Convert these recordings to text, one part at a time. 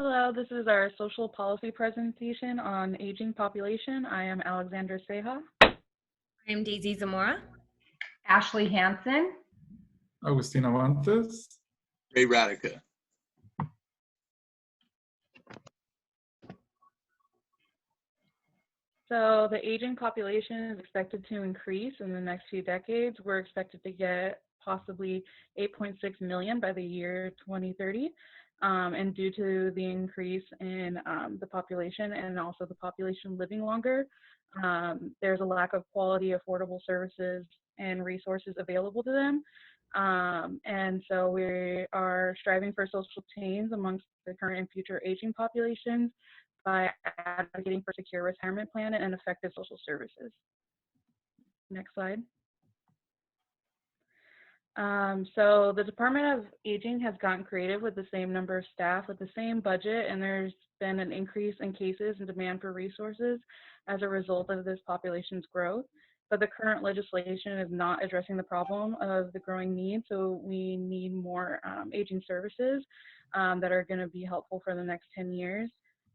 Hello, this is our social policy presentation on aging population. I am Alexandra Seha. I'm Daisy Zamora. Ashley Hansen. Agustin Avantes. Ray Radica. So the aging population is expected to increase in the next few decades. We're expected to get possibly 8.6 million by the year 2030. And due to the increase in the population and also the population living longer, there's a lack of quality, affordable services and resources available to them. And so we are striving for social change amongst the current and future aging populations by advocating for secure retirement plan and effective social services. Next slide. So the Department of Aging has gotten creative with the same number of staff with the same budget, and there's been an increase in cases and demand for resources as a result of this population's growth. But the current legislation is not addressing the problem of the growing need, so we need more aging services that are going to be helpful for the next 10 years.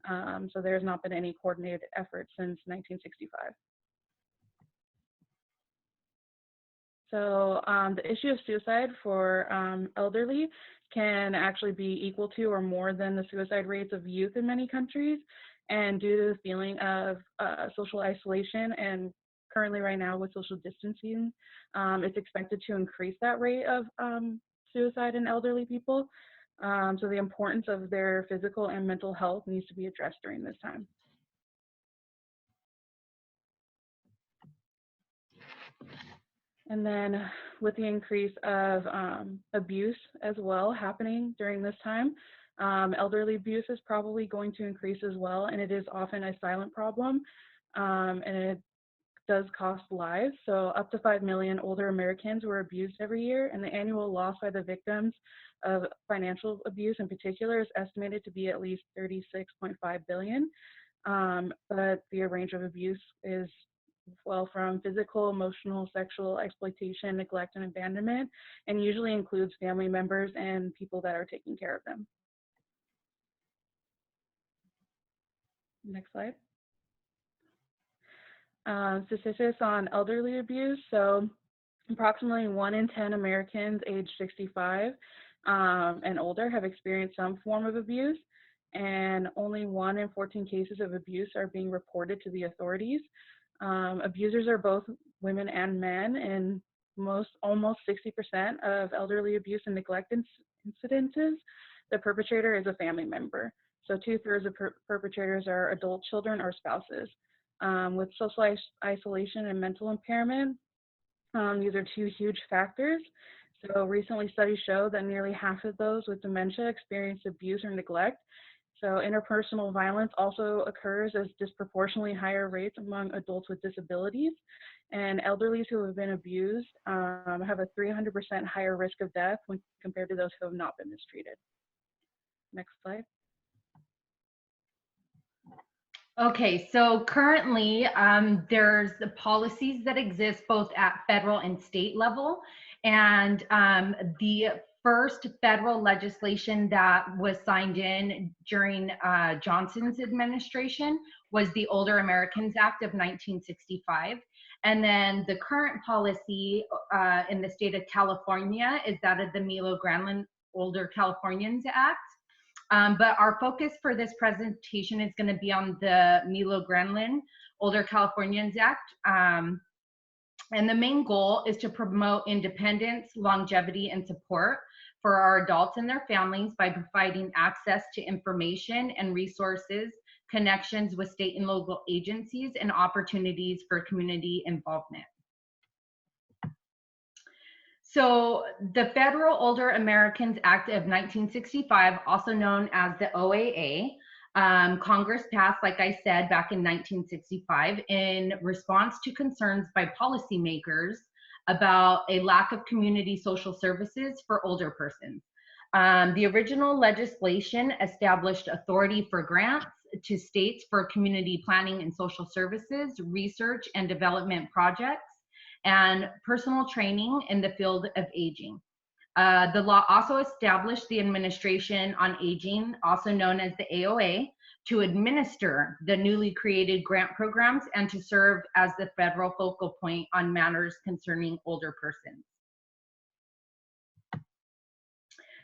So there's not been any coordinated effort since 1965. So the issue of suicide for elderly can actually be equal to or more than the suicide rates of youth in many countries. And due to the feeling of social isolation and currently right now with social distancing, it's expected to increase that rate of suicide in elderly people. So the importance of their physical and mental health needs to be addressed during this time. And then with the increase of abuse as well happening during this time, elderly abuse is probably going to increase as well, and it is often a silent problem, and it does cost lives. So up to 5 million older Americans were abused every year, and the annual loss by the victims of financial abuse in particular is estimated to be at least 36.5 billion. But the range of abuse is from physical, emotional, sexual exploitation, neglect, and abandonment, and usually includes family members and people that are taking care of them. Next slide. Statistics on elderly abuse. So approximately 1 in 10 Americans aged 65 and older have experienced some form of abuse, and only 1 in 14 cases of abuse are being reported to the authorities. Abusers are both women and men, and almost 60% of elderly abuse and neglect incidences, the perpetrator is a family member. So 2/3 of perpetrators are adult children or spouses. With social isolation and mental impairment, these are 2 huge factors. So recently studies show that nearly half of those with dementia experience abuse or neglect. So interpersonal violence also occurs as disproportionately higher rates among adults with disabilities. And elderlies who have been abused have a 300% higher risk of death when compared to those who have not been mistreated. Next slide. Okay, so currently there's the policies that exist both at federal and state level, and the first federal legislation that was signed in during Johnson's administration was the Older Americans Act of 1965. And then the current policy in the state of California is that of the Milo Granlund Older Californians Act. But our focus for this presentation is going to be on the Milo Granlund Older Californians Act. And the main goal is to promote independence, longevity, and support for our adults and their families by providing access to information and resources, connections with state and local agencies, and opportunities for community involvement. So the Federal Older Americans Act of 1965, also known as the OAA, Congress passed, like I said, back in 1965 in response to concerns by policymakers about a lack of community social services for older persons. The original legislation established authority for grants to states for community planning and social services, research and development projects, and personal training in the field of aging. The law also established the Administration on Aging, also known as the AOA, to administer the newly created grant programs and to serve as the federal focal point on matters concerning older persons.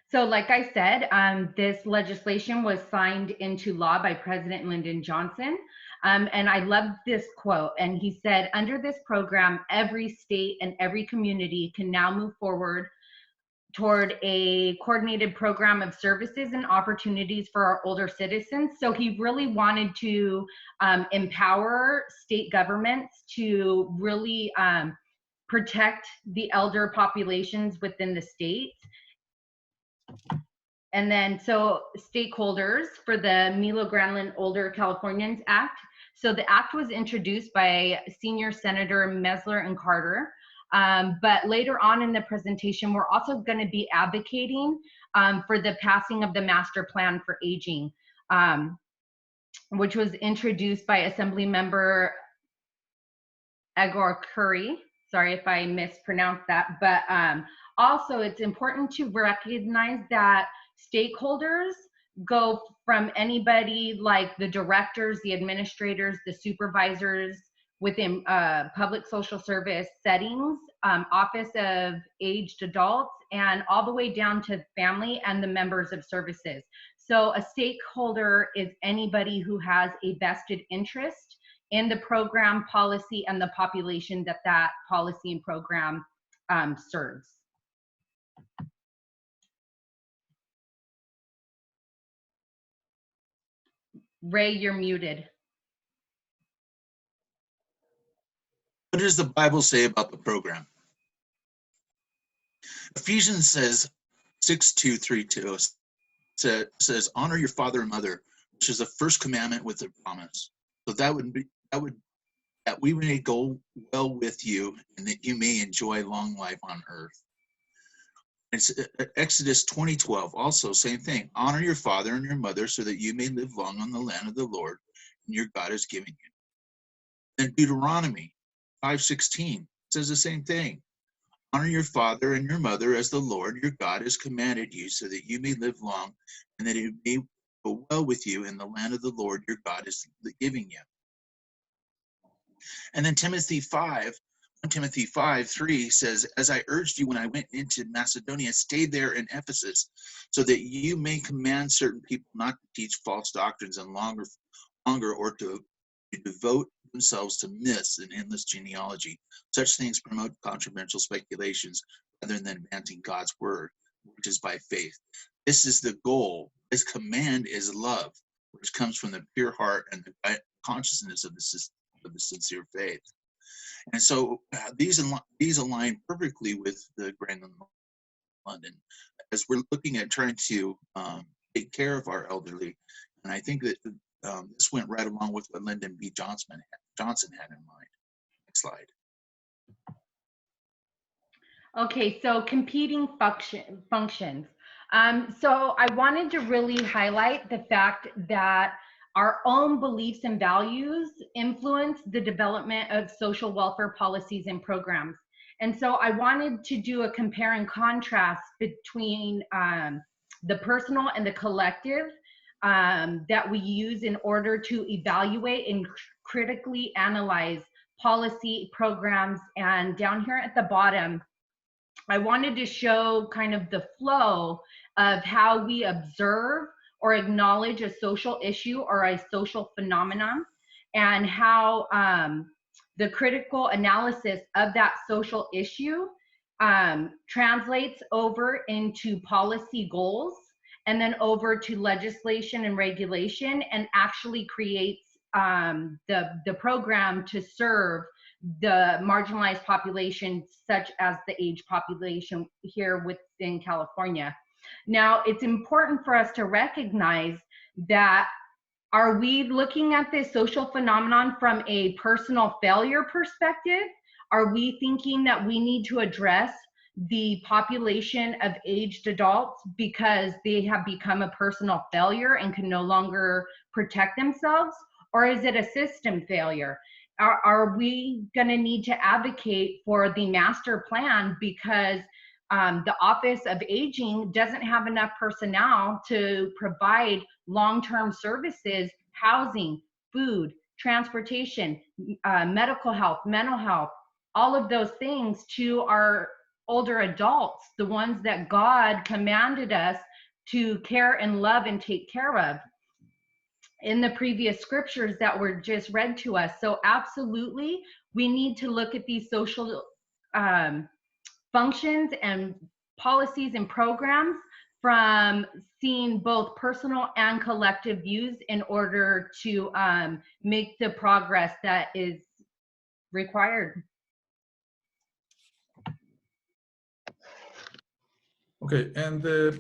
So like I said, this legislation was signed into law by President Lyndon Johnson. And I love this quote. And he said, under this program, every state and every community can now move forward toward a coordinated program of services and opportunities for our older citizens. So he really wanted to empower state governments to really protect the elder populations within the state. And then, so stakeholders for the Milo Granlund Older Californians Act. So the act was introduced by Senior Senator Mesler and Carter. But later on in the presentation, we're also going to be advocating for the passing of the Master Plan for Aging, which was introduced by Assembly Member Agor Curry. Sorry if I mispronounced that, but also it's important to recognize that stakeholders go from anybody like the directors, the administrators, the supervisors within public social service settings, Office of Aged Adults, and all the way down to family and the members of services. So a stakeholder is anybody who has a vested interest in the program, policy, and the population that that policy and program serves. Ray, you're muted. What does the Bible say about the program? Ephesians says 6:2-3:2 says, honor your father and mother, which is the first commandment with a promise. So that we may go well with you and that you may enjoy long life on earth. It's Exodus 20:12, also same thing. Honor your father and your mother so that you may live long on the land of the Lord and your God is giving you. Then Deuteronomy 5:16 says the same thing. Honor your father and your mother as the Lord your God has commanded you so that you may live long and that it may go well with you in the land of the Lord your God is giving you. And then Timothy 5:3 says, as I urged you when I went into Macedonia, stay there in Ephesus so that you may command certain people not to teach false doctrines and longer or to devote themselves to myths and endless genealogy. Such things promote controversial speculations rather than advancing God's word, which is by faith. This is the goal. This command is love, which comes from the pure heart and the consciousness of the sincere faith. And so these align perfectly with the Granlund London as we're looking at trying to take care of our elderly. And I think that this went right along with what Lyndon B. Johnson had in mind. Next slide. Okay, so competing functions. So I wanted to really highlight the fact that our own beliefs and values influence the development of social welfare policies and programs. And so I wanted to do a compare and contrast between the personal and the collective that we use in order to evaluate and critically analyze policy programs. And down here at the bottom, I wanted to show kind of the flow of how we observe or acknowledge a social issue or a social phenomenon, and how the critical analysis of that social issue translates over into policy goals and then over to legislation and regulation, and actually creates the program to serve the marginalized population, such as the age population here within California. Now, it's important for us to recognize that, are we looking at this social phenomenon from a personal failure perspective? Are we thinking that we need to address the population of aged adults because they have become a personal failure and can no longer protect themselves? Or is it a system failure? Are we going to need to advocate for the master plan because the Office of Aging doesn't have enough personnel to provide long-term services, housing, food, transportation, medical health, mental health, all of those things to our older adults, the ones that God commanded us to care and love and take care of in the previous scriptures that were just read to us. So absolutely, we need to look at these social functions and policies and programs from seeing both personal and collective views in order to make the progress that is required. Okay, and the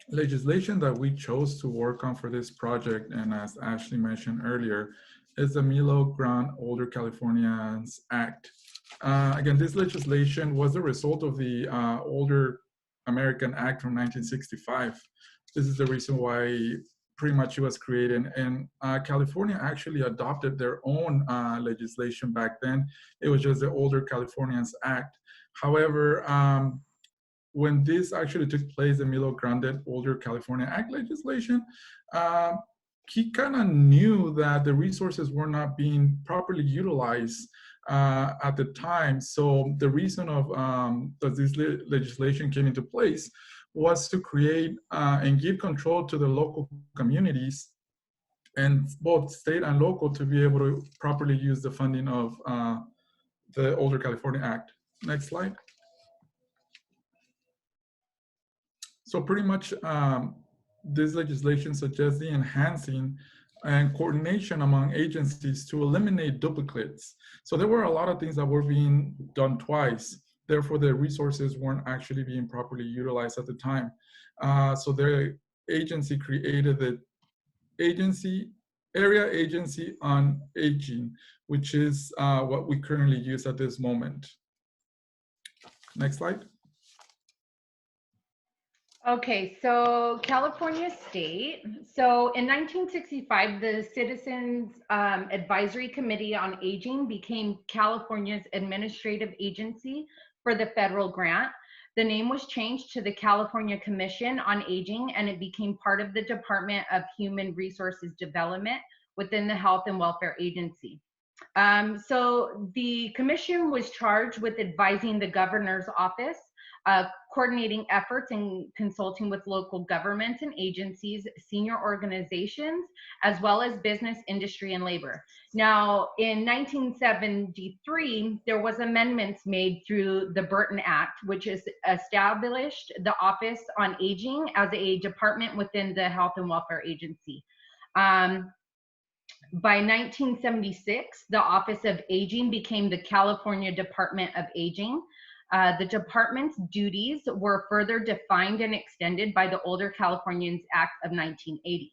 legislation that we chose to work on for this project, and as Ashley mentioned earlier, is the Milo Grant Older Californians Act. Again, this legislation was the result of the Older American Act from 1965. This is the reason why pretty much it was created. And California actually adopted their own legislation back then. It was just the Older Californians Act. However, when this actually took place, the Milo Grande Older California Act legislation, he kind of knew that the resources were not being properly utilized at the time. So the reason of that this legislation came into place was to create and give control to the local communities, and both state and local, to be able to properly use the funding of the Older California Act. Next slide. So pretty much this legislation suggests the enhancing and coordination among agencies to eliminate duplicates. So there were a lot of things that were being done twice. Therefore, the resources weren't actually being properly utilized at the time. So the agency created the Area Agency on Aging, which is what we currently use at this moment. Next slide. Okay, so California State. So in 1965, the Citizens Advisory Committee on Aging became California's administrative agency for the federal grant. The name was changed to the California Commission on Aging, and it became part of the Department of Human Resources Development within the Health and Welfare Agency. So the commission was charged with advising the governor's office, coordinating efforts and consulting with local governments and agencies, senior organizations, as well as business, industry, and labor. Now, in 1973, there was amendments made through the Burton Act, which is established the Office on Aging as a department within the Health and Welfare Agency. By 1976, the Office of Aging became the California Department of Aging. The department's duties were further defined and extended by the Older Californians Act of 1980.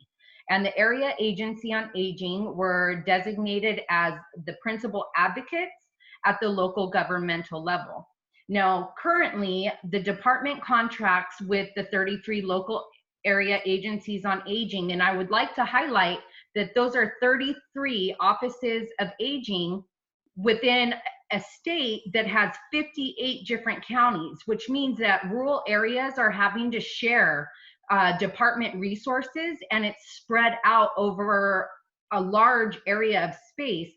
And the Area Agency on Aging were designated as the principal advocates at the local governmental level. Now, currently, the department contracts with the 33 local area agencies on aging, and I would like to highlight that those are 33 offices of aging within a state that has 58 different counties, which means that rural areas are having to share department resources, and it's spread out over a large area of space,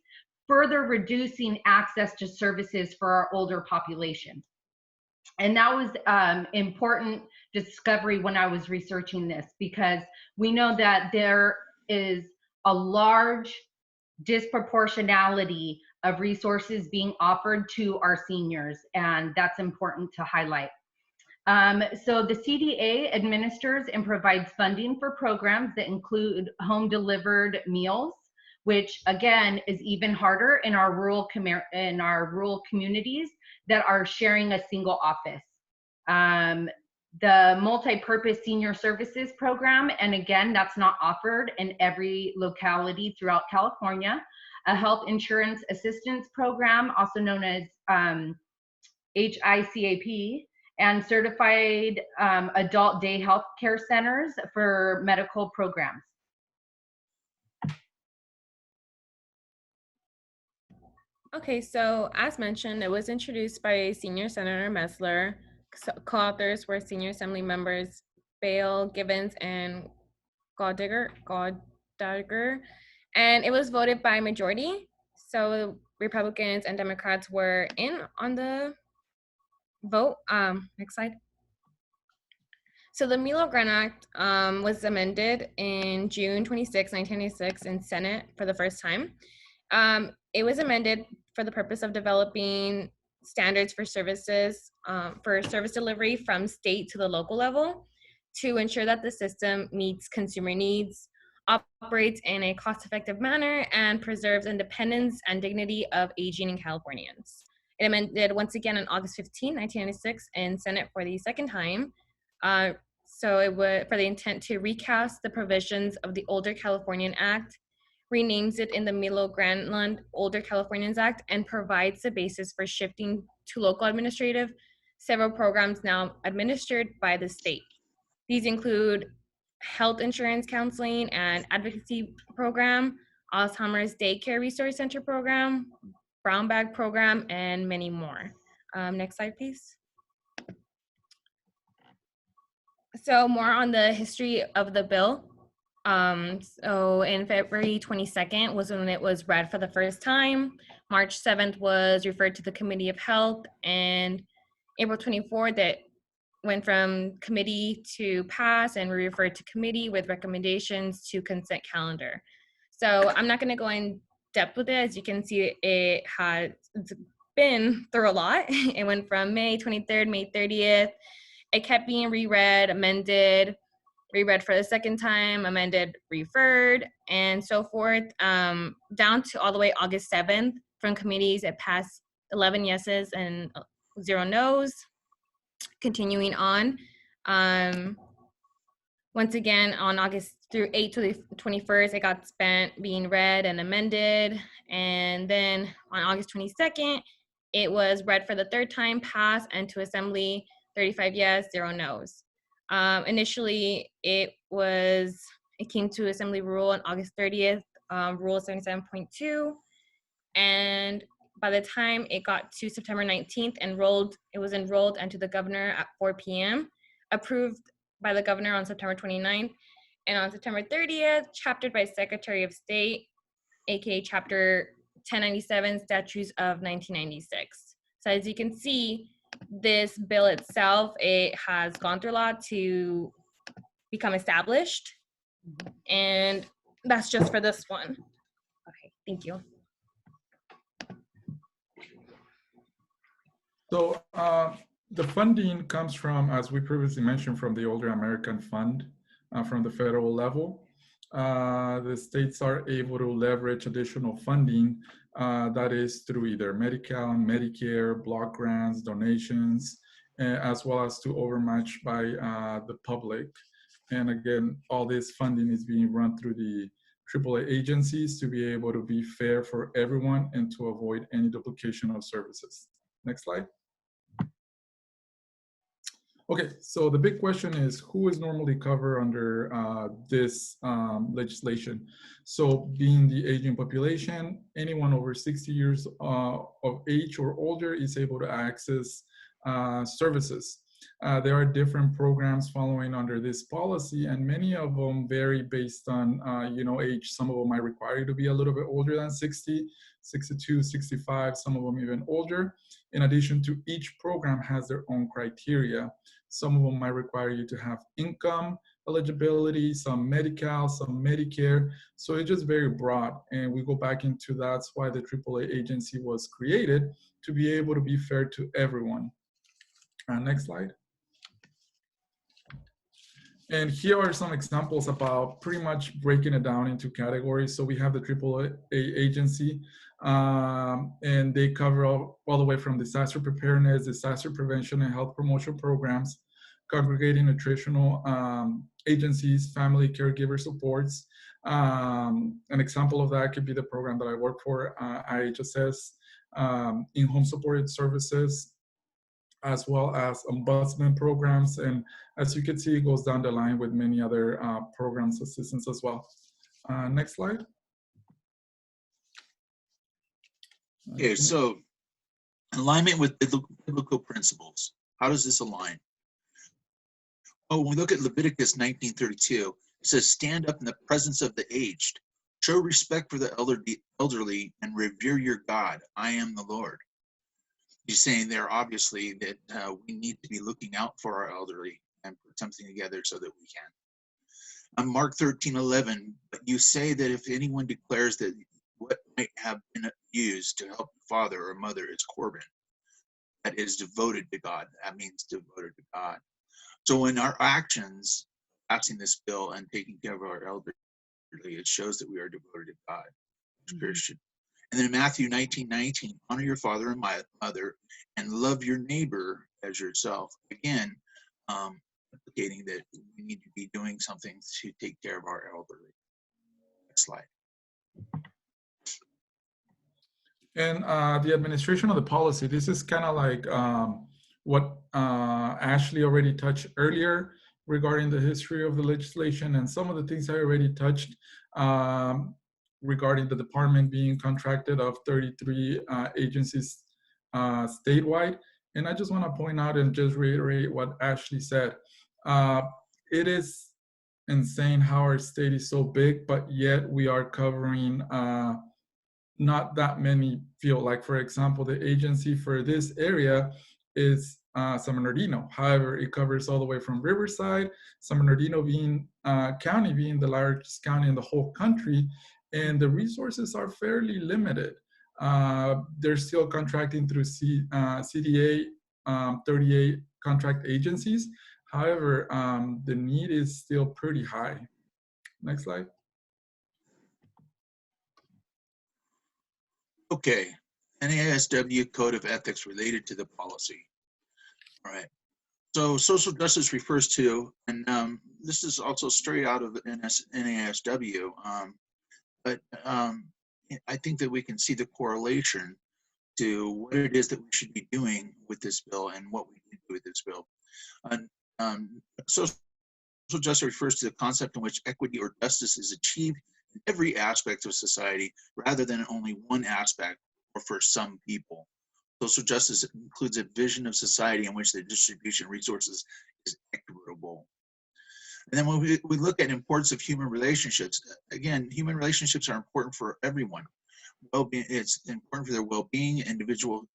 further reducing access to services for our older population. And that was important discovery when I was researching this, because we know that there is a large disproportionality of resources being offered to our seniors, and that's important to highlight. So the CDA administers and provides funding for programs that include home delivered meals, which again is even harder in our rural communities that are sharing a single office. The multi-purpose senior services program, and again, that's not offered in every locality throughout California. A health insurance assistance program, also known as HICAP, and certified adult day health care centers for medical programs. Okay, so as mentioned, it was introduced by Senior Senator Mesler. Co-authors were Senior Assembly members Bale, Gibbons, and Gaudiger, and it was voted by majority. So Republicans and Democrats were in on the vote. Next slide. So the Milo Grant Act was amended in June 26, 1996 in Senate for the first time. It was amended for the purpose of developing standards for services, for service delivery from state to the local level to ensure that the system meets consumer needs, operates in a cost-effective manner, and preserves independence and dignity of aging Californians. It amended once again on August 15, 1996 in Senate for the second time. So it would, for the intent to recast the provisions of the Older Californian Act, renames it in the Milo Granlund Older Californians Act, and provides the basis for shifting to local administrative several programs now administered by the state. These include health insurance counseling and advocacy program, Alzheimer's Daycare Resource Center program, Brown Bag program, and many more. Next slide, please. So more on the history of the bill. So in February 22nd was when it was read for the first time. March 7th was referred to the Committee of Health, and April 24th it went from committee to pass and referred to committee with recommendations to consent calendar. So I'm not going to go in depth with it. As you can see, it's been through a lot. It went from May 23rd, May 30th. It kept being reread, amended, reread for the second time, amended, referred, and so forth, down to all the way August 7th. From committees, it passed 11 yeses and 0 no's. Continuing on, once again, on August through 8th to the 21st, it got spent being read and amended. And then on August 22nd, it was read for the third time, passed, and to Assembly, 35 yes, 0 no's. Initially, it came to Assembly Rule on August 30th, Rule 77.2, and by the time it got to September 19th, it was enrolled into the governor at 4 p.m., approved by the governor on September 29th, and on September 30th, chaptered by Secretary of State, aka Chapter 1097, Statutes of 1996. So as you can see, this bill itself, it has gone through a lot to become established, and that's just for this one. Okay, thank you. So the funding comes from, as we previously mentioned, from the Older American Fund from the federal level. The states are able to leverage additional funding that is through either Medi-Cal, Medicare, block grants, donations, as well as to overmatch by the public. And again, all this funding is being run through the AAA agencies to be able to be fair for everyone and to avoid any duplication of services. Next slide. Okay, so the big question is, who is normally covered under this legislation? So being the aging population, anyone over 60 years of age or older is able to access services. There are different programs following under this policy, and many of them vary based on age. Some of them might require you to be a little bit older than 60, 62, 65, some of them even older. In addition to, each program has their own criteria. Some of them might require you to have income eligibility, some Medi-Cal, some Medicare. So it's just very broad. And we go back into that's why the AAA agency was created, to be able to be fair to everyone. Next slide. And here are some examples about pretty much breaking it down into categories. So we have the AAA agency, and they cover all the way from disaster preparedness, disaster prevention, and health promotion programs, congregating nutritional agencies, family caregiver supports. An example of that could be the program that I work for, IHSS, in-home supported services, as well as ombudsman programs. And as you can see, it goes down the line with many other programs, assistance as well. Next slide. Okay, so alignment with biblical principles. How does this align? Oh, when we look at Leviticus 19:32, it says, "Stand up in the presence of the aged, show respect for the elderly, and revere your God. I am the Lord." He's saying there, obviously, that we need to be looking out for our elderly and put something together so that we can. On Mark 13:11, but you say that if anyone declares that what might have been used to help a father or mother is Corban, that is devoted to God. That means devoted to God. So in our actions, passing this bill and taking care of our elderly, it shows that we are devoted to God as Christian. And then in Matthew 19:19, honor your father and mother and love your neighbor as yourself. Again, indicating that we need to be doing something to take care of our elderly. Next slide. And the administration of the policy, this is kind of like what Ashley already touched earlier regarding the history of the legislation and some of the things I already touched regarding the department being contracted of 33 agencies statewide. And I just want to point out and just reiterate what Ashley said. It is insane how our state is so big, but yet we are covering not that many field. Like, for example, the agency for this area is San Bernardino. However, it covers all the way from Riverside, San Bernardino being county being the largest county in the whole country, and the resources are fairly limited. They're still contracting through CDA 38 contract agencies. However, the need is still pretty high. Next slide. Okay, NASW Code of Ethics related to the policy. All right. So social justice refers to, and this is also straight out of the NASW, but I think that we can see the correlation to what it is that we should be doing with this bill and what we need to do with this bill. Social justice refers to the concept in which equity or justice is achieved in every aspect of society rather than only one aspect or for some people. Social justice includes a vision of society in which the distribution of resources is equitable. And then when we look at importance of human relationships, again, human relationships are important for everyone. Well-being, it's important for their well-being. Individuals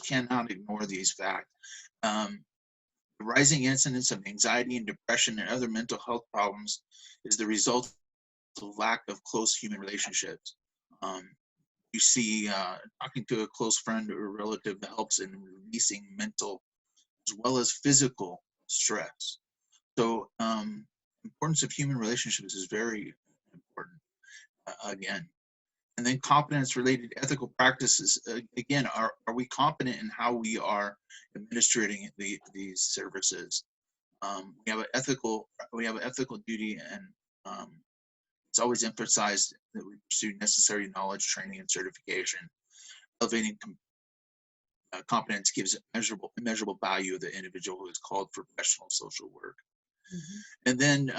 cannot ignore these facts. The rising incidence of anxiety and depression and other mental health problems is the result of lack of close human relationships. You see, talking to a close friend or relative helps in releasing mental as well as physical stress. So importance of human relationships is very important, again. And then competence-related ethical practices, again, are we competent in how we are administrating these services? We have an ethical duty, and it's always emphasized that we pursue necessary knowledge, training, and certification. Elevating competence gives immeasurable value of the individual who is called for professional social work. And then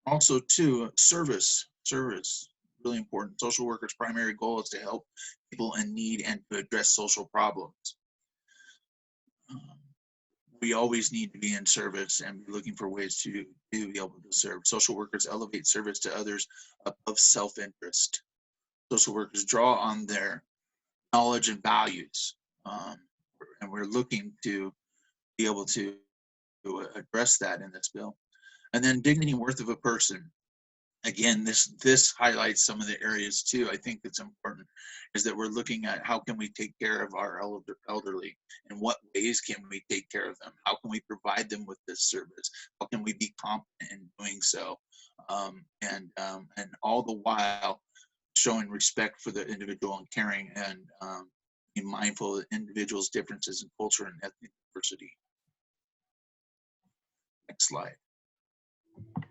also too, service, really important. Social workers' primary goal is to help people in need and to address social problems. We always need to be in service and be looking for ways to be able to serve. Social workers elevate service to others above self-interest. Social workers draw on their knowledge and values, and we're looking to be able to address that in this bill. And then dignity and worth of a person. Again, this highlights some of the areas too. I think that's important is that we're looking at how can we take care of our elderly, in what ways can we take care of them, how can we provide them with this service, how can we be competent in doing so, and all the while showing respect for the individual and caring and being mindful of the individual's differences in culture and ethnic diversity. Next slide.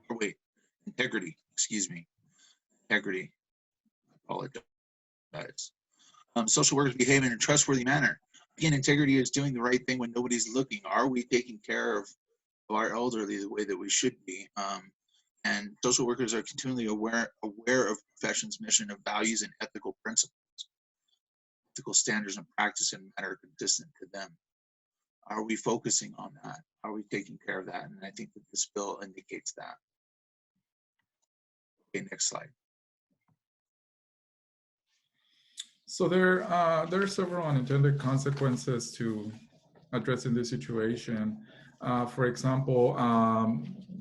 Or wait, integrity. Excuse me, integrity. I apologize. Social workers behave in a trustworthy manner. Again, integrity is doing the right thing when nobody's looking. Are we taking care of our elderly the way that we should be? And social workers are continually aware of the profession's mission of values and ethical principles. ethical standards and practice in a manner consistent to them. Are we focusing on that? Are we taking care of that? And I think that this bill indicates that. Okay, next slide. So there are several unintended consequences to addressing this situation. For example,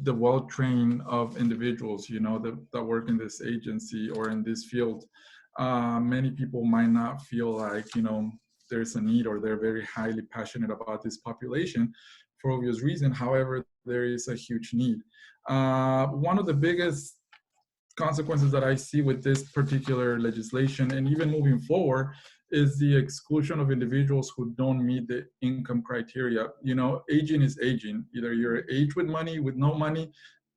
the well-trained of individuals, you know, that work in this agency or in this field, many people might not feel like, you know, there's a need or they're very highly passionate about this population for obvious reason. However, there is a huge need. One of the biggest consequences that I see with this particular legislation and even moving forward is the exclusion of individuals who don't meet the income criteria. You know, aging is aging. Either you're age with money, with no money,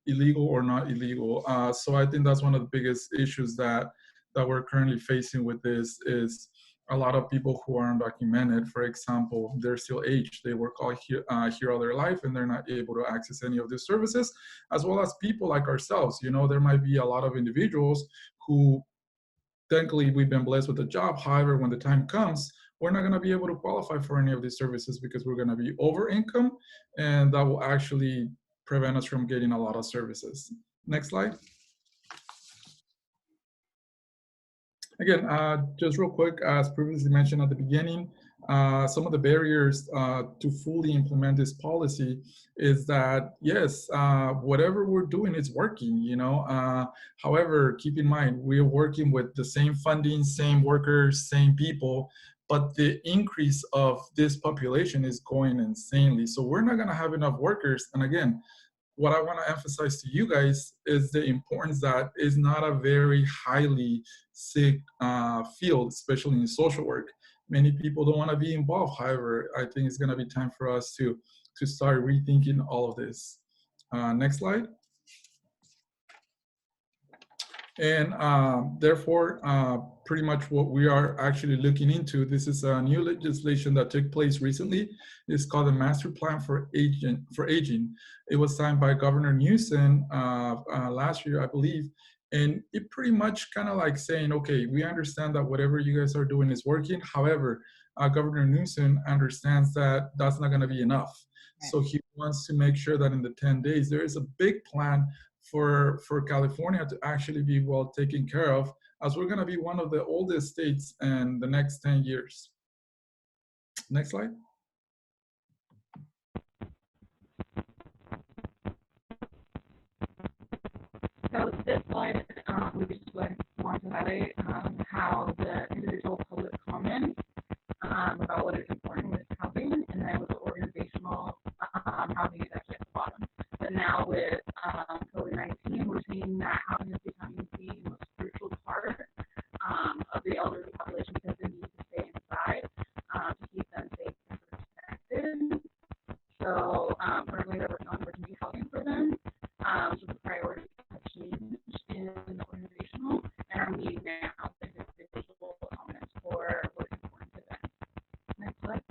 illegal or not illegal. So I think that's one of the biggest issues that we're currently facing with this is a lot of people who are undocumented, for example, they're still aged. They work all here all their life and they're not able to access any of these services, as well as people like ourselves. You know, there might be a lot of individuals who, thankfully, we've been blessed with a job. However, when the time comes, we're not going to be able to qualify for any of these services because we're going to be over income, and that will actually prevent us from getting a lot of services. Next slide. Again, just real quick, as previously mentioned at the beginning, some of the barriers to fully implement this policy is that, yes, whatever we're doing is working, you know. However, keep in mind, we're working with the same funding, same workers, same people, but the increase of this population is going insanely. So we're not gonna have enough workers. And again, what I want to emphasize to you guys is the importance that is not a very highly sick field, especially in social work. Many people don't want to be involved. However, I think it's going to be time for us to start rethinking all of this. Next slide. And therefore, pretty much what we are actually looking into, this is a new legislation that took place recently. It's called the Master Plan for Aging. It was signed by Governor Newsom last year, I believe. And it pretty much kind of like saying, okay, we understand that whatever you guys are doing is working. However, Governor Newsom understands that that's not going to be enough. So he wants to make sure that in the 10 days, there is a big plan for California to actually be well taken care of, as we're going to be one of the oldest states in the next 10 years. Next slide. So this slide, we just want to highlight how the individual public comment about what is important with housing, and then with the organizational housing is actually at the bottom. But now with COVID-19, we're seeing that housing is becoming the most crucial part of the elderly population because they need to stay inside to keep them safe and protected. So currently they're working on emergency housing for them. So the priorities have changed in the organizational and are meeting now the individual elements for what is important to them. Next slide.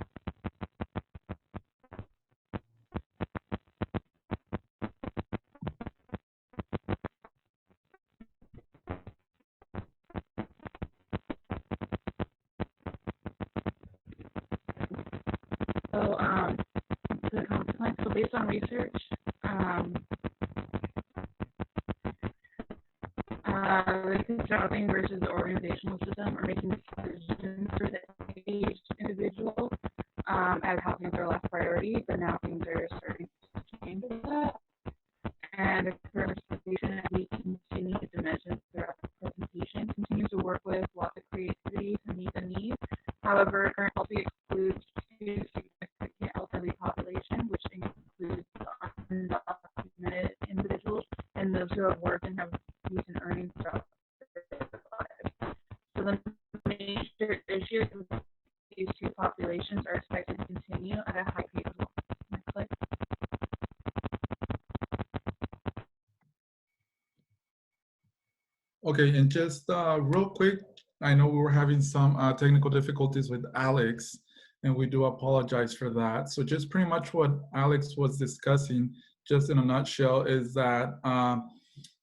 So the consequence, so based on research, the housing versus the organizational system are making decisions for the aged individual as housing is their last priority, but now things are starting to change with that. And the current legislation, as we continue to mention throughout the presentation, continues to work with lots of creativity to meet the needs. However, current policy excludes two significant elderly population, which includes undocumented individuals and those who have worked and have decent earnings throughout their lives. So the major issues with these two populations are expected to continue at a high pace as well. Next slide. Okay, and just real quick, I know we were having some technical difficulties with Alex, and we do apologize for that. So just pretty much what Alex was discussing, just in a nutshell, is that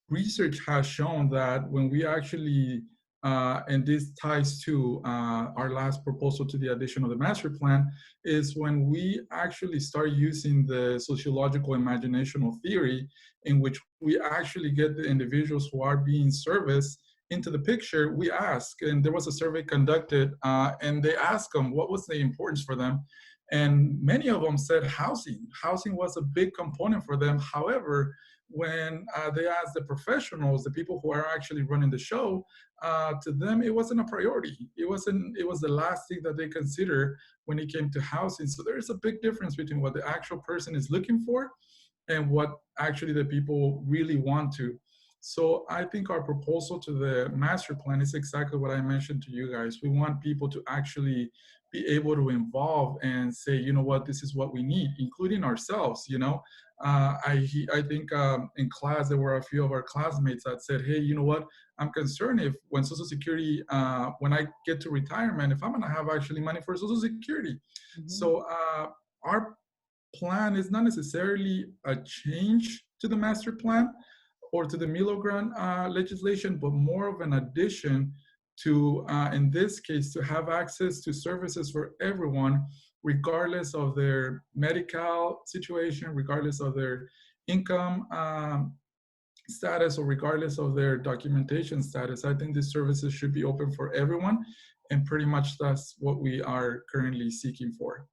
research has shown that when we actually and this ties to our last proposal to the addition of the master plan, is when we actually start using the sociological imaginational theory, in which we actually get the individuals who are being serviced into the picture. We ask, and there was a survey conducted, and they asked them what was the importance for them. And many of them said housing. Housing was a big component for them. However, when they asked the professionals, the people who are actually running the show, to them it wasn't a priority. It was the last thing that they consider when it came to housing. So there is a big difference between what the actual person is looking for and what actually the people really want to. So I think our proposal to the master plan is exactly what I mentioned to you guys. We want people to actually be able to involve and say, you know what, this is what we need, including ourselves. I think in class there were a few of our classmates that said, hey, you know what, I'm concerned if when Social Security, when I get to retirement, if I'm gonna have actually money for Social Security. Mm-hmm. So our plan is not necessarily a change to the master plan or to the Milo grant legislation, but more of an addition to, in this case, to have access to services for everyone, regardless of their medical situation, regardless of their income status, or regardless of their documentation status. I think these services should be open for everyone, and pretty much that's what we are currently seeking for.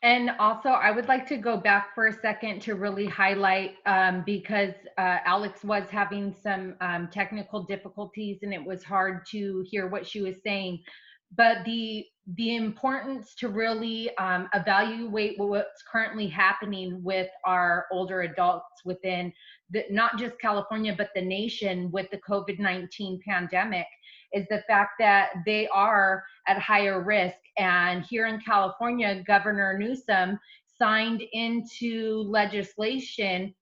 And also, I would like to go back for a second to really highlight, because Alex was having some technical difficulties and it was hard to hear what she was saying. But the importance to really evaluate what's currently happening with our older adults within not just California, but the nation with the COVID-19 pandemic, is the fact that they are at higher risk. And here in California, Governor Newsom signed into legislation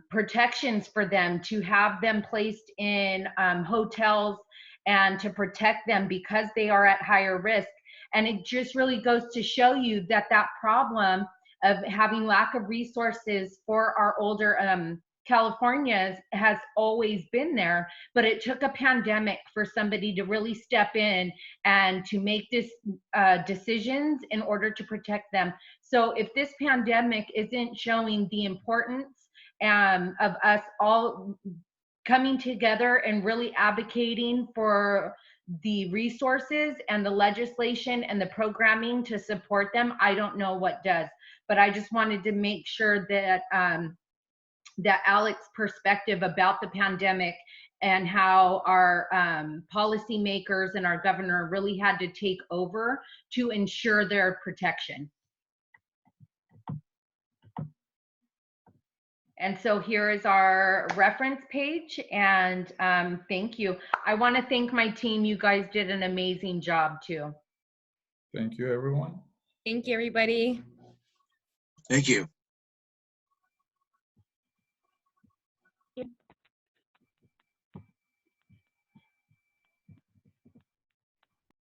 protections for them, to have them placed in hotels and to protect them because they are at higher risk. And it just really goes to show you that that problem of having lack of resources for our older Californians has always been there, but it took a pandemic for somebody to really step in and to make this decisions in order to protect them. So if this pandemic isn't showing the importance of us all coming together and really advocating for the resources and the legislation and the programming to support them, I don't know what does. But I just wanted to make sure that that Alex's perspective about the pandemic and how our policymakers and our governor really had to take over to ensure their protection. And so here is our reference page, and thank you. I want to thank my team. You guys did an amazing job too. Thank you, everyone. Thank you, everybody. Thank you.